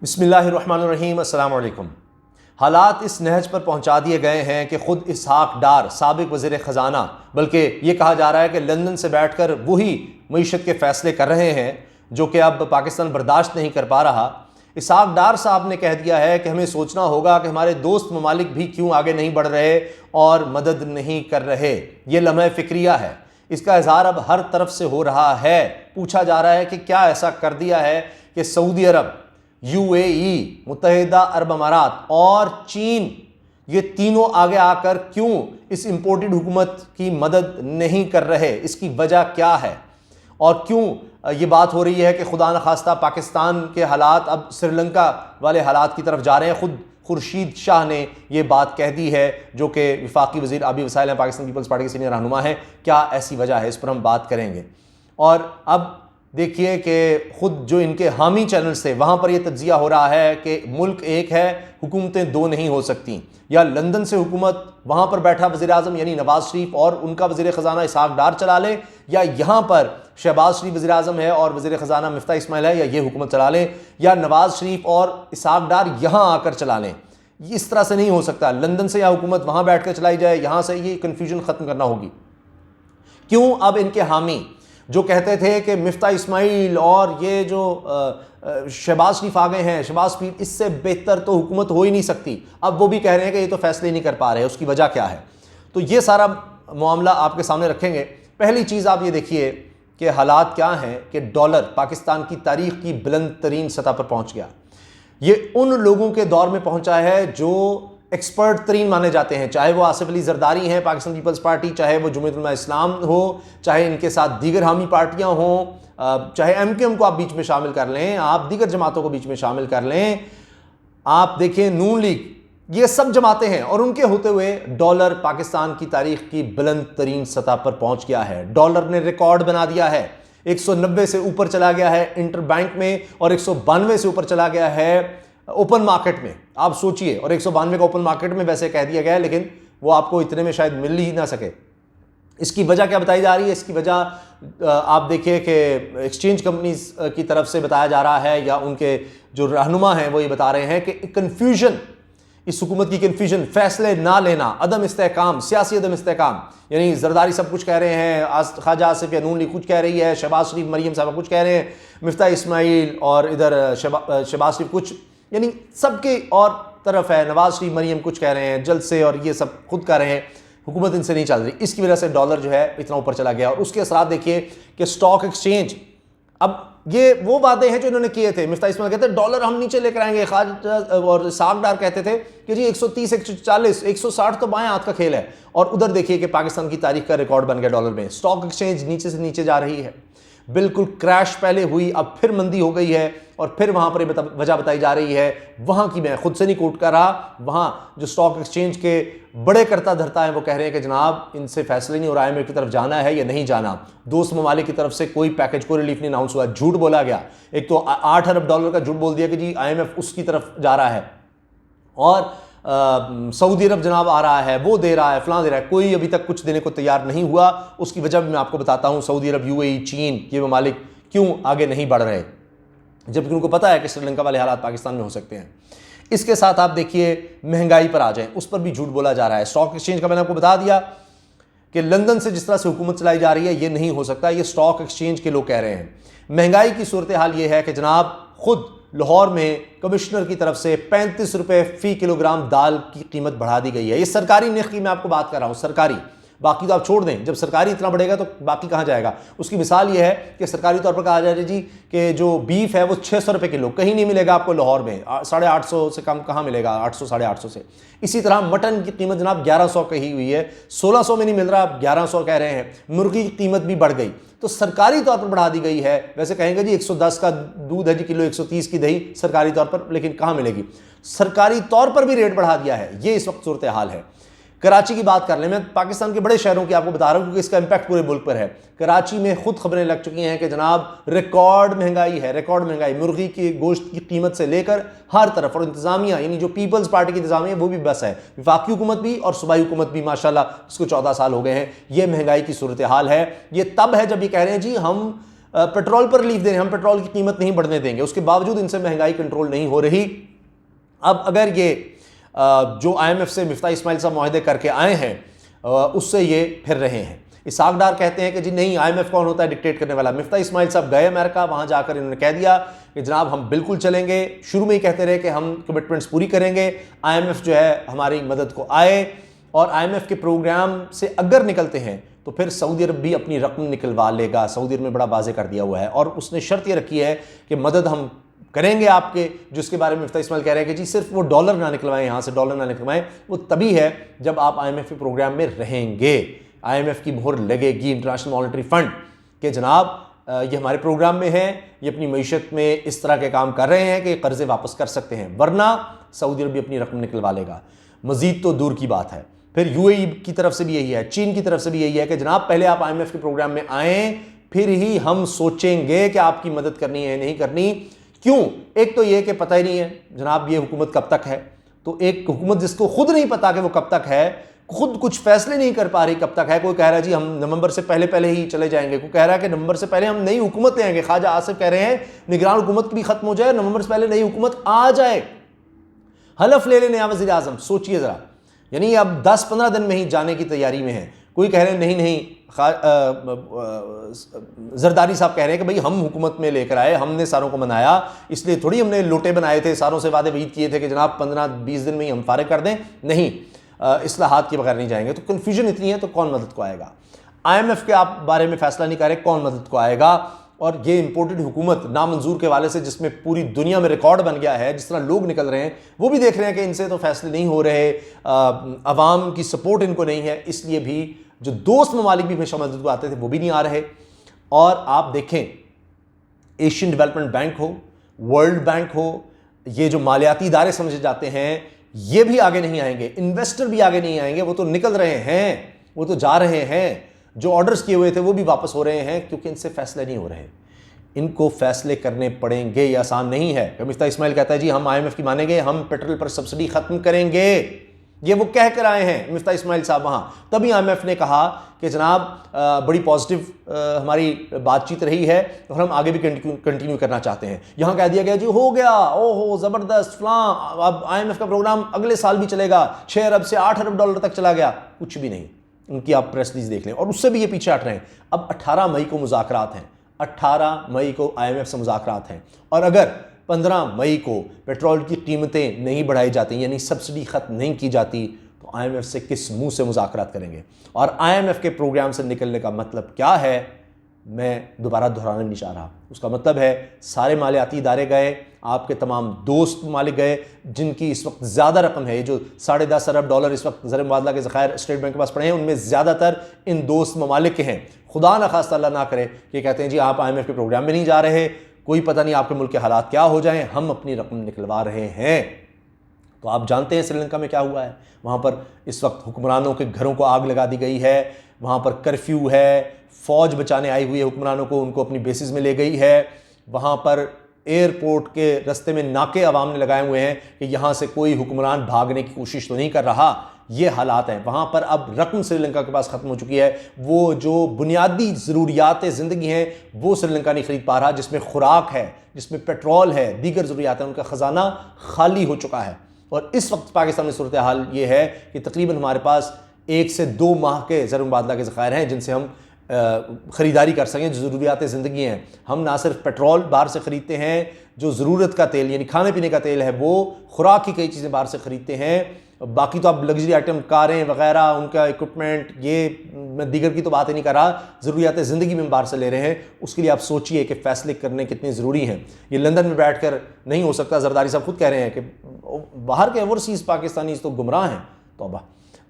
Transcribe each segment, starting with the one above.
बिस्मिल्लाहिर्रहमानिर्रहीम, अस्सलाम वालेकुम। हालात इस नहज पर पहुंचा दिए गए हैं कि ख़ुद इसहाक डार साबिक़ वज़ीर ख़जाना, बल्कि ये कहा जा रहा है कि लंदन से बैठकर वही मईशत के फ़ैसले कर रहे हैं जो कि अब पाकिस्तान बर्दाश्त नहीं कर पा रहा। इसहाक डार साहब ने कह दिया है कि हमें सोचना होगा कि हमारे दोस्त ममालिक भी क्यों आगे नहीं बढ़ रहे और मदद नहीं कर रहे। ये लम्हा फ़िक्रिया है, इसका इज़हार अब हर तरफ से हो रहा है। पूछा जा रहा है कि क्या ऐसा कर दिया है कि सऊदी अरब, यूएई, मुत्तहिदा अरब अमारात और चीन, ये तीनों आगे आकर क्यों इस इंपोर्टेड हुकूमत की मदद नहीं कर रहे? इसकी वजह क्या है और क्यों ये बात हो रही है कि खुदा न खास्ता पाकिस्तान के हालात अब श्रीलंका वाले हालात की तरफ जा रहे हैं? खुद खुर्शीद शाह ने ये बात कह दी है, जो कि वफाकी वज़ीर आबी वसाइल हैं, पाकिस्तान पीपल्स पार्टी के सीनियर रहनुमा हैं। क्या ऐसी वजह है? इस पर हम बात करेंगे। और अब देखिए कि ख़ुद जो इनके हामी चैनल्स थे वहाँ पर यह तज्जिया हो रहा है कि मुल्क एक है, हुकूमतें दो नहीं हो सकती। या लंदन से हुकूमत वहाँ पर बैठा वज़ीर आज़म यानी नवाज़ शरीफ और उनका वज़ीर ख़जाना इसहाक डार चला लें, या यहाँ पर शहबाज शरीफ वज़ीर आज़म है और वज़ीर ख़जाना मिफ्ता इस्माइल है, या ये हुकूमत चला लें, या नवाज़ शरीफ और इसहाक डार यहाँ आकर चला लें। इस तरह से नहीं हो सकता। लंदन से या हुकूमत वहाँ बैठ कर चलाई जाए, यहाँ से ये कन्फ्यूजन ख़त्म करना होगी। क्यों अब इनके हामी जो कहते थे कि मिफ्ता इस्माइल और ये जो शहबाज शरीफ आ गए हैं, शहबाज शरीफ, इससे बेहतर तो हुकूमत हो ही नहीं सकती, अब वो भी कह रहे हैं कि ये तो फैसले नहीं कर पा रहे, उसकी वजह क्या है? तो ये सारा मामला आपके सामने रखेंगे। पहली चीज़ आप ये देखिए कि हालात क्या हैं कि डॉलर पाकिस्तान की तारीख की बुलंद तरीन सतह पर पहुँच गया। ये उन लोगों के दौर में पहुँचा है जो एक्सपर्ट तरीन माने जाते हैं, चाहे वो आसिफ अली जरदारी हैं पाकिस्तान पीपल्स पार्टी, चाहे वो जमीयत उलमा इस्लाम हो, चाहे इनके साथ दीगर हामी पार्टियां हों, चाहे एमक्यूएम को आप बीच में शामिल कर लें, आप दीगर जमातों को बीच में शामिल कर लें, आप देखें नून लीग, ये सब जमातें हैं। और उनके होते हुए डॉलर पाकिस्तान की तारीख की बुलंद तरीन सतह पर पहुँच गया है। डॉलर ने रिकॉर्ड बना दिया है, 190 से ऊपर चला गया है इंटर बैंक में और 192 से ऊपर चला गया है ओपन मार्केट में। आप सोचिए, और 192 का ओपन मार्केट में वैसे कह दिया गया है, लेकिन वो आपको इतने में शायद मिल ही ना सके। इसकी वजह क्या बताई जा रही है? इसकी वजह आप देखिए कि एक्सचेंज कंपनीज की तरफ से बताया जा रहा है, या उनके जो रहनुमा हैं वो ये बता रहे हैं कि कन्फ्यूजन, इस हुकूमत की कन्फ्यूजन, फैसले ना लेना, अदम इस्तेहकाम, सियासी अदम इस्तेहकाम, यानी जरदारी सब कुछ कह रहे हैं, ख्वाजा आसिफ या नून लीग कुछ कह रही है, शहबाज शरीफ मरीम साहब कुछ कह रहे हैं, मिफ्ता इस्माइल और इधर शहबाज शरीफ कुछ, यानी सबके और तरफ है, नवाज शरीफ मरीम कुछ कह रहे हैं, जल्द से, और ये सब खुद कह रहे हैं हुकूमत इनसे नहीं चल रही। इसकी वजह से डॉलर जो है इतना ऊपर चला गया। और उसके असरात देखिए कि स्टॉक एक्सचेंज, अब ये वो वादे हैं जो इन्होंने किए थे। मिफ्ता इस्माइल कहते हैं डॉलर हम नीचे लेकर आएंगे, ख्वाजा और इसहाक डार कहते थे कि जी 130, 140, 160 तो बाएं हाथ का खेल है। और उधर देखिए कि पाकिस्तान की तारीख का रिकॉर्ड बन गया डॉलर में। स्टॉक एक्सचेंज नीचे से नीचे जा रही है, बिल्कुल क्रैश पहले हुई, अब फिर मंदी हो गई है, और फिर वहां पर वजह बताई जा रही है, वहां की मैं खुद से नहीं कोट कर रहा, वहां जो स्टॉक एक्सचेंज के बड़े करता धरता है वो कह रहे हैं कि जनाब इनसे फैसले नहीं हो रहा है, IMF की तरफ जाना है या नहीं जाना। दोस्त ममालिक की तरफ से कोई पैकेज, कोई रिलीफ नहीं अनाउंस हुआ। झूठ बोला गया, एक तो 8 अरब डॉलर का झूठ बोल दिया कि जी IMF उसकी तरफ जा रहा है, और सऊदी अरब जनाब आ रहा है, वो दे रहा है, फलां दे रहा है, कोई अभी तक कुछ देने को तैयार नहीं हुआ। उसकी वजह भी मैं आपको बताता हूँ। सऊदी अरब, यूएई, चीन, ये ममालिक क्यों आगे नहीं बढ़ रहे, जबकि उनको पता है कि श्रीलंका वाले हालात पाकिस्तान में हो सकते हैं। इसके साथ आप देखिए महंगाई पर आ जाए, उस पर भी झूठ बोला जा रहा है। स्टॉक एक्सचेंज का मैंने आपको बता दिया कि लंदन से जिस तरह से हुकूमत चलाई जा रही है ये नहीं हो सकता, ये स्टॉक एक्सचेंज के लोग कह रहे हैं। महंगाई की सूरत हाल ये है कि जनाब खुद लाहौर में कमिश्नर की तरफ से 35 रुपये फी किलोग्राम दाल की कीमत बढ़ा दी गई है। ये सरकारी नर्ख की मैं आपको बात कर रहा हूँ, सरकारी, बाकी तो आप छोड़ दें, जब सरकारी इतना बढ़ेगा तो बाकी कहाँ जाएगा। उसकी मिसाल ये है कि सरकारी तौर पर कहा जाए जी कि जो बीफ है वो 600 रुपये किलो, कहीं नहीं मिलेगा आपको लाहौर में, 850 से कम कहाँ मिलेगा, 800, 850 से। इसी तरह मटन की कीमत जनाब 1100 कही हुई है, 1600 में नहीं मिल रहा, 1100 कह रहे हैं। मुर्गी की कीमत भी बढ़ गई, तो सरकारी तौर पर बढ़ा दी गई है। वैसे कहेंगे जी 110 का दूध है जी किलो, 130 की दही सरकारी तौर पर, लेकिन कहाँ मिलेगी? सरकारी तौर पर भी रेट बढ़ा दिया है। ये इस वक्त सूरत हाल है। कराची की बात कर लें, मैं पाकिस्तान के बड़े शहरों की आपको बता रहा हूँ क्योंकि इसका इंपैक्ट पूरे मुल्क पर है। कराची में खुद खबरें लग चुकी हैं कि जनाब रिकॉर्ड महंगाई है, रिकॉर्ड महंगाई, मुर्गी की गोश्त की कीमत से लेकर हर तरफ। और इंतजामिया यानी जो पीपल्स पार्टी की इंतजामिया वो भी बस है, वफाकी हुकूमत भी और सूबाई हुकूमत भी, माशाल्लाह इसको 14 साल हो गए हैं। ये महंगाई की सूरत हाल है। ये तब है जब ये कह रहे हैं जी हम पेट्रोल पर रिलीफ दे रहे हैं, हम पेट्रोल की कीमत नहीं बढ़ने देंगे, उसके बावजूद इनसे महंगाई कंट्रोल नहीं हो रही। अब अगर ये जो IMF से मिफ्ताह इस्माइल साहब मुआहदे करके आए हैं उससे ये फिर रहे हैं। इसहाक डार कहते हैं कि जी नहीं, IMF कौन होता है डिक्टेट करने वाला। मिफ्ताह इस्माइल साहब गए अमेरिका, वहाँ जाकर इन्होंने कह दिया कि जनाब हम बिल्कुल चलेंगे। शुरू में ही कहते रहे कि हम कमिटमेंट्स पूरी करेंगे, IMF जो है हमारी मदद को आए, और IMF के प्रोग्राम से अगर निकलते हैं तो फिर सऊदी अरब भी अपनी रकम निकलवा लेगा। सऊदी अरब में बड़ा वाज़े कर दिया हुआ है, और उसने शर्त ये रखी है कि मदद हम करेंगे आपके, जिसके बारे में मिफ्ताह इस्माइल कह रहे हैं कि जी सिर्फ वो डॉलर ना निकलवाएं, यहाँ से डॉलर ना निकलवाएं, वो तभी है जब आप IMF के प्रोग्राम में रहेंगे, IMF की मोहर लगेगी, इंटरनेशनल मॉनेटरी फंड के जनाब ये हमारे प्रोग्राम में है, ये अपनी मईशत में इस तरह के काम कर रहे हैं कि कर्जे वापस कर सकते हैं, वरना सऊदी अरब भी अपनी रकम निकलवा लेगा। मजीद तो दूर की बात है। फिर UAE की तरफ से भी यही है, चीन की तरफ से भी यही है कि जनाब पहले आप IMF के प्रोग्राम में आएँ, फिर ही हम सोचेंगे कि आपकी मदद करनी है नहीं करनी। क्यों? एक तो ये कि पता ही नहीं है जनाब ये हुकूमत कब तक है, तो एक हुकूमत जिसको खुद नहीं पता कि वो कब तक है, खुद कुछ फैसले नहीं कर पा रही कब तक है। कोई कह रहा है जी हम नवंबर से पहले ही चले जाएंगे, कोई कह रहा है कि नवंबर से पहले हम नई हुकूमत ले आएंगे। ख्वाजा आसिफ कह रहे हैं निगरान हुकूमत भी खत्म हो जाए, नवंबर से पहले नई हुकूमत आ जाए, हलफ ले ले नया वज़ीर आज़म। सोचिए ज़रा, यानी अब 10-15 दिन में ही जाने की तैयारी में है। कोई कह रहे हैं नहीं, जरदारी साहब कह रहे हैं कि भाई हम हुकूमत में लेकर आए, हमने सारों को मनाया, इसलिए थोड़ी हमने लोटे बनाए थे, सारों से वादे वईद किए थे कि जनाब 15-20 दिन में ही हम फारिग कर दें। नहीं, इस्लाहात के बगैर नहीं जाएंगे। तो कन्फ्यूजन इतनी है तो कौन मदद को आएगा? IMF के आप बारे में फैसला नहीं कर रहे, कौन मदद को आएगा? और ये इंपोर्टेड हुकूमत नामंजूर के वाले से, जिसमें पूरी दुनिया में रिकॉर्ड बन गया है, जिस तरह लोग निकल रहे हैं, वो भी देख रहे हैं कि इनसे तो फैसले नहीं हो रहे, अवाम की सपोर्ट इनको नहीं है, इसलिए भी जो दोस्त ममालिक भी हमेशा मदद को आते थे वो भी नहीं आ रहे। और आप देखें, एशियन डेवलपमेंट बैंक हो, वर्ल्ड बैंक हो, ये जो मालियाती इदारे समझे जाते हैं, ये भी आगे नहीं आएंगे, इन्वेस्टर भी आगे नहीं आएंगे, वो तो निकल रहे हैं, वो तो जा रहे हैं। जो ऑर्डर्स किए हुए थे वो भी वापस हो रहे हैं, क्योंकि इनसे फैसले नहीं हो रहे। इनको फैसले करने पड़ेंगे, ये आसान नहीं है। मिफ्ताह इस्माइल कहता है जी हम IMF की मानेंगे, हम पेट्रोल पर सब्सिडी खत्म करेंगे, ये वो कह कर आए हैं मिफ्ताह इस्माइल साहब वहाँ। तभी IMF ने कहा कि जनाब बड़ी पॉजिटिव हमारी बातचीत रही है और हम आगे भी कंटिन्यू करना चाहते हैं। यहाँ कह दिया गया जी हो गया, ओहो ज़बरदस्त फलां, अब IMF का प्रोग्राम अगले साल भी चलेगा, 6 अरब से 8 अरब डॉलर तक चला गया। कुछ भी नहीं, उनकी आप प्रेस रिलीज देख लें, और उससे भी ये पीछे हट रहे हैं। अब 18 मई को मुज़ाकरात हैं, 18 मई को IMF से मुज़ाकरात हैं, और अगर 15 मई को पेट्रोल की कीमतें नहीं बढ़ाई जाती, यानी सब्सिडी ख़त्म नहीं की जाती, तो IMF से किस मुंह से मुज़ाकरात करेंगे? और IMF के प्रोग्राम से निकलने का मतलब क्या है, मैं दोबारा दोहराना नहीं चाह रहा। उसका मतलब है सारे मालियाती इदारे गए, आपके तमाम दोस्त मालिक गए, जिनकी इस वक्त ज़्यादा रकम है, ये जो 10.5 अरब डॉलर इस वक्त ज़र मुबादला के ज़खायर स्टेट बैंक के पास पड़े हैं, उनमें ज़्यादातर इन दोस्त ममालिक के हैं। खुदा न खास्ता अल्लाह ना करे कि कहते हैं जी आप IMF के प्रोग्राम में नहीं जा रहे, कोई पता नहीं आपके मुल्क के हालात क्या हो जाएं, हम अपनी रकम निकलवा रहे हैं। तो आप जानते हैं श्रीलंका में क्या हुआ है। वहाँ पर इस वक्त हुक्मरानों के घरों को आग लगा दी गई है, वहाँ पर कर्फ्यू है, फ़ौज बचाने आई हुई है हुक्मरानों को, उनको अपनी बेसिस में ले गई है। वहाँ पर एयरपोर्ट के रास्ते में नाके अवाम ने लगाए हुए हैं कि यहाँ से कोई हुक्मरान भागने की कोशिश तो नहीं कर रहा। ये हालात हैं वहाँ पर। अब रकम श्रीलंका के पास ख़त्म हो चुकी है, वो जो बुनियादी ज़रूरियात ज़िंदगी हैं वो श्रीलंका नहीं ख़रीद पा रहा, जिसमें खुराक है, जिसमें पेट्रोल है, दीगर ज़रूरियात हैं, उनका ख़जाना खाली हो चुका है। और इस वक्त पाकिस्तान में सूरत हाल ये है कि तकरीबन हमारे पास 1 से 2 माह के ज़र मुबादला के ज़खायर हैं जिनसे हम ख़रीदारी कर सकें, जो ज़रूरियात ज़िंदगी हैं। हम ना सिर्फ पेट्रोल बाहर से ख़रीदते हैं, जो ज़रूरत का तेल यानी खाने पीने का तेल है वो, खुराक की कई चीज़ें बाहर से ख़रीदते हैं। बाकी तो अब लग्जरी आइटम, कारें वगैरह, उनका इक्विपमेंट, ये मैं दीगर की तो बात ही नहीं कर रहा, ज़रूरियात ज़िंदगी में बाहर से ले रहे हैं। उसके लिए आप सोचिए कि फ़ैसले करने कितने ज़रूरी हैं। ये लंदन में बैठ कर नहीं हो सकता। जरदारी साहब खुद कह रहे हैं कि बाहर के ओवरसीज़ पाकिस्तानी तो गुमराह हैं। तौबा,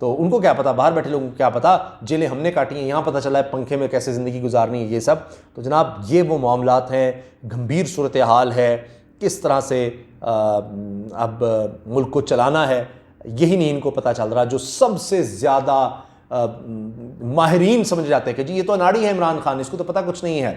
तो उनको क्या पता, बाहर बैठे लोगों को क्या पता, जेलें हमने काटी हैं, यहाँ पता चला है पंखे में कैसे ज़िंदगी गुजारनी है, ये सब। तो जनाब ये वो मामलात हैं, गंभीर सूरत हाल है, किस तरह से अब मुल्क को चलाना है यही नहीं इनको पता चल रहा। जो सबसे ज़्यादा माहिरीन समझ जाते हैं कि जी ये तो अनाड़ी है इमरान खान, इसको तो पता कुछ नहीं है,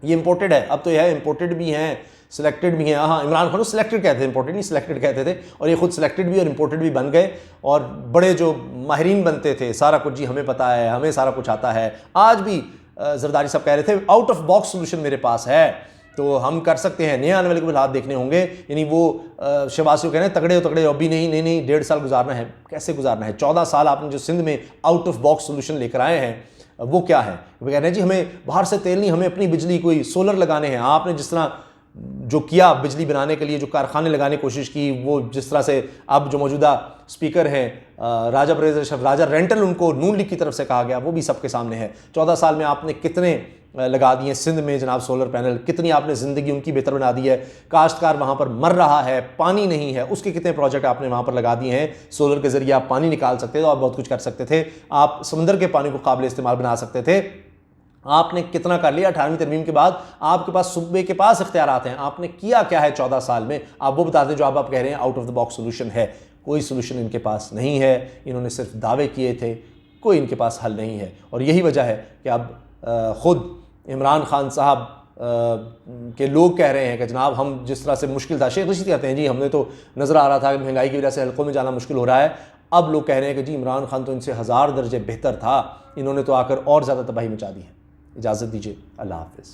ये इंपोर्टेड है। अब तो यह है इंपोर्टेड भी हैं, सिलेक्टेड भी हैं। हाँ, इमरान खान को सिलेक्टेड कहते थे, इंपोर्टेड नहीं, सिलेक्टेड कहते थे, और ये खुद सिलेक्टेड भी और इंपोर्टेड भी बन गए। और बड़े जो माहिरीन बनते थे, सारा कुछ जी हमें पता है, हमें सारा कुछ आता है। आज भी जरदारी साहब कह रहे थे आउट ऑफ बॉक्स सोल्यूशन मेरे पास है, तो हम कर सकते हैं, नए आने वाले को हालात देखने होंगे। यानी वो शहबाज शरीफ कह रहे हैं तगड़े हो तगड़े अभी नहीं 1.5 साल गुजारना है। कैसे गुजारना है? 14 साल आपने जो सिंध में आउट ऑफ बॉक्स सोल्यूशन लेकर आए हैं वो क्या है? वो कह रहे हैं जी हमें बाहर से तेल नहीं, हमें अपनी बिजली कोई सोलर लगाने हैं। आपने जिस तरह जो किया बिजली बनाने के लिए, जो कारखाने लगाने की कोशिश की, वो जिस तरह से अब जो मौजूदा स्पीकर हैं राजा परवेज़ अशरफ राजा रेंटल, उनको नून लीग की तरफ से कहा गया, वो भी सबके सामने है। 14 साल में आपने कितने लगा दिए सिंध में जनाब सोलर पैनल, कितनी आपने ज़िंदगी उनकी बेहतर बना दी है। काश्तकार वहाँ पर मर रहा है, पानी नहीं है, उसके कितने प्रोजेक्ट आपने वहाँ पर लगा दिए हैं। सोलर के ज़रिए आप पानी निकाल सकते थे और बहुत कुछ कर सकते थे। आप समंदर के पानी को काबिल इस्तेमाल बना सकते थे। आपने कितना कर लिया? 18वीं तरमीम के बाद आपके पास सूबे के पास इख्तियारात हैं, आपने किया क्या है 14 साल में? आप वो बता दें जो आप कह रहे हैं out of the box solution है। कोई सोल्यूशन इनके पास नहीं है, इन्होंने सिर्फ दावे किए थे, कोई इनके पास हल नहीं है। और यही वजह है कि अब ख़ुद इमरान खान साहब के लोग कह रहे हैं कि जनाब हम जिस तरह से मुश्किल था, शेख रशीद कहते हैं जी हमने तो नज़र आ रहा था कि महंगाई की वजह से हल्कों में जाना मुश्किल हो रहा है। अब लोग कह रहे हैं कि जी इमरान खान तो इनसे 1000 दर्जे बेहतर था, इन्होंने तो आकर और ज़्यादा तबाही मचा दी है। इजाज़त दीजिए, अल्लाह हाफ़िज़।